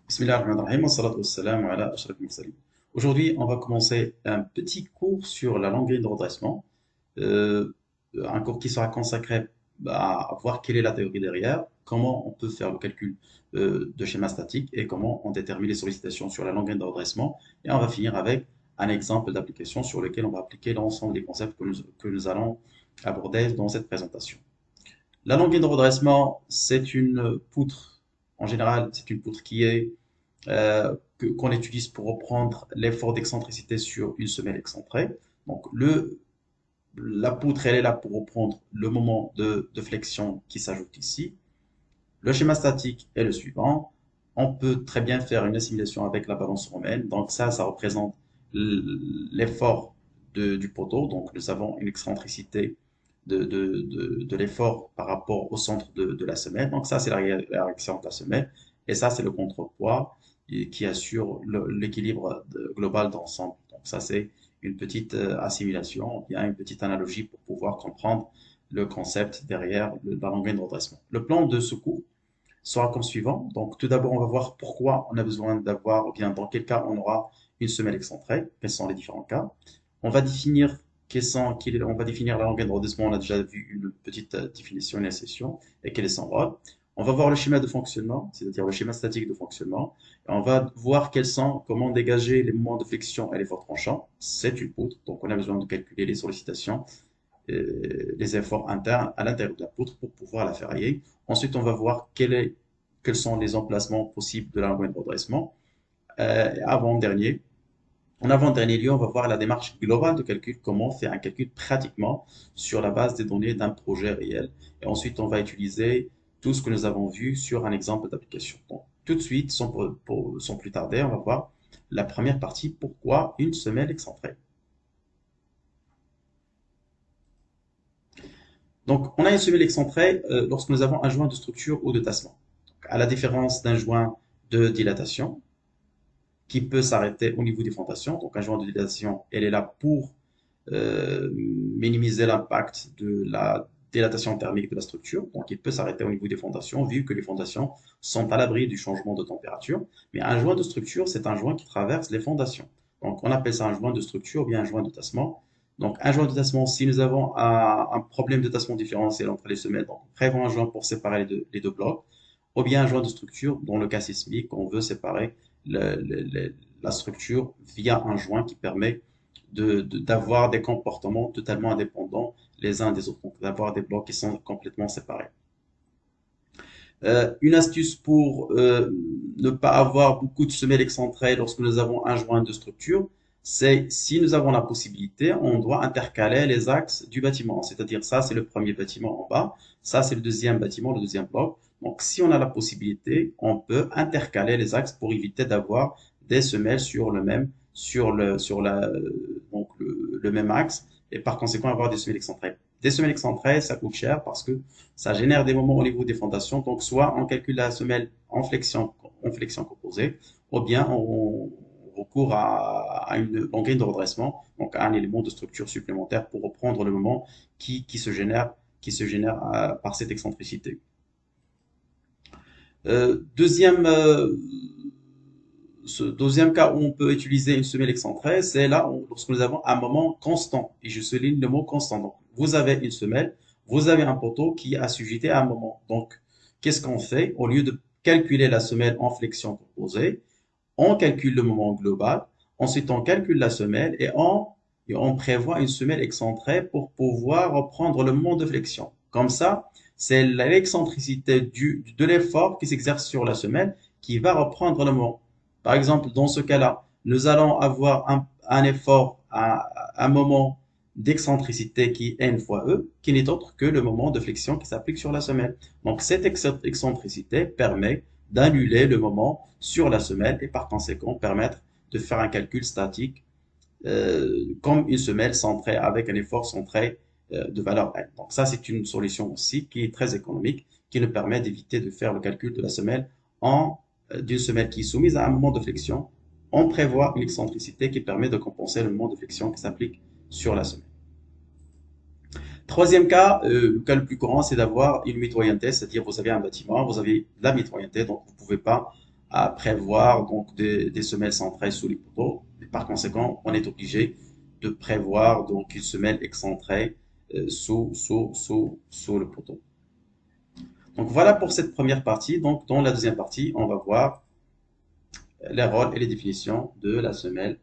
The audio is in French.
Bismillahirrahmanirrahim, wassalatu wassalamu ala ashrafil mursalin. Aujourd'hui, on va commencer un petit cours sur la longue grille de redressement, euh, un cours qui sera consacré à voir quelle est la théorie derrière, comment on peut faire le calcul de schéma statique et comment on détermine les sollicitations sur la longue grille de redressement. Et on va finir avec un exemple d'application sur lequel on va appliquer l'ensemble des concepts que nous allons aborder dans cette présentation. La longue grille de redressement, c'est une poutre, en général, c'est une poutre qui est qu'on utilise pour reprendre l'effort d'excentricité sur une semelle excentrée. Donc la poutre, elle est là pour reprendre le moment de flexion qui s'ajoute ici. Le schéma statique est le suivant. On peut très bien faire une assimilation avec la balance romaine. Donc ça représente l'effort du poteau. Donc nous avons une excentricité de l'effort par rapport au centre de la semelle. Donc ça, c'est la réaction de la semelle. Et ça, c'est le contrepoids qui assure l'équilibre global d'ensemble. Donc ça, c'est une petite assimilation, bien une petite analogie pour pouvoir comprendre le concept derrière la longueur de redressement. Le plan de secours sera comme suivant. Donc tout d'abord, on va voir pourquoi on a besoin d'avoir, ou bien dans quel cas on aura une semelle excentrée, quels sont les différents cas. On va définir on va définir la longueur de redressement, on a déjà vu une petite définition, une session, et quel est son rôle. On va voir le schéma de fonctionnement, c'est-à-dire le schéma statique de fonctionnement. Et on va voir comment dégager les moments de flexion et les forts tranchants. C'est une poutre, donc on a besoin de calculer les sollicitations, les efforts internes à l'intérieur de la poutre pour pouvoir la ferrailler. Ensuite, on va voir quels sont les emplacements possibles de la longueur de redressement. Avant-dernier, en avant-dernier lieu, on va voir la démarche globale de calcul, comment faire un calcul pratiquement sur la base des données d'un projet réel. Et ensuite, on va utiliser tout ce que nous avons vu sur un exemple d'application. Donc, tout de suite, sans plus tarder, on va voir la première partie, pourquoi une semelle excentrée. Donc, on a une semelle excentrée lorsque nous avons un joint de structure ou de tassement. Donc, à la différence d'un joint de dilatation, qui peut s'arrêter au niveau des fondations. Donc un joint de dilatation, elle est là pour minimiser l'impact de la dilatation thermique de la structure. Donc il peut s'arrêter au niveau des fondations, vu que les fondations sont à l'abri du changement de température. Mais un joint de structure, c'est un joint qui traverse les fondations. Donc on appelle ça un joint de structure ou bien un joint de tassement. Donc un joint de tassement, si nous avons un problème de tassement différentiel entre les semelles, donc on prévoit un joint pour séparer les deux blocs, ou bien un joint de structure, dans le cas sismique, on veut séparer la structure via un joint qui permet d'avoir des comportements totalement indépendants les uns des autres, donc d'avoir des blocs qui sont complètement séparés. Une astuce pour ne pas avoir beaucoup de semelles excentrées lorsque nous avons un joint de structure, c'est si nous avons la possibilité, on doit intercaler les axes du bâtiment. C'est-à-dire ça, c'est le premier bâtiment en bas, ça, c'est le deuxième bâtiment, le deuxième bloc. Donc, si on a la possibilité, on peut intercaler les axes pour éviter d'avoir des semelles sur le même, sur la, donc le même axe et par conséquent avoir des semelles excentrées. Des semelles excentrées, ça coûte cher parce que ça génère des moments au niveau des fondations. Donc, soit on calcule la semelle en flexion composée, ou bien on recourt à une longueur de redressement, donc à un élément de structure supplémentaire pour reprendre le moment qui se génère par cette excentricité. Deuxième, ce deuxième cas où on peut utiliser une semelle excentrée, c'est là lorsque nous avons un moment constant. Et je souligne le mot constant. Donc, vous avez une semelle, vous avez un poteau qui est assujetti à un moment. Donc, qu'est-ce qu'on fait? Au lieu de calculer la semelle en flexion proposée, on calcule le moment global. Ensuite, on calcule la semelle et on prévoit une semelle excentrée pour pouvoir reprendre le moment de flexion. Comme ça, c'est l'excentricité de l'effort qui s'exerce sur la semelle qui va reprendre le moment. Par exemple, dans ce cas-là, nous allons avoir un effort à un moment d'excentricité qui est N fois E, qui n'est autre que le moment de flexion qui s'applique sur la semelle. Donc, cette excentricité permet d'annuler le moment sur la semelle et par conséquent permettre de faire un calcul statique comme une semelle centrée avec un effort centré de valeur N. Donc ça, c'est une solution aussi qui est très économique, qui nous permet d'éviter de faire le calcul de la semelle d'une semelle qui est soumise à un moment de flexion. On prévoit une excentricité qui permet de compenser le moment de flexion qui s'applique sur la semelle. Troisième cas, le cas le plus courant, c'est d'avoir une mitoyenneté, c'est-à-dire vous avez un bâtiment, vous avez de la mitoyenneté, donc vous ne pouvez pas à prévoir donc des semelles centrées sous les poteaux. Et par conséquent, on est obligé de prévoir donc une semelle excentrée sous le poteau. Donc voilà pour cette première partie. Donc dans la deuxième partie, on va voir les rôles et les définitions de la semelle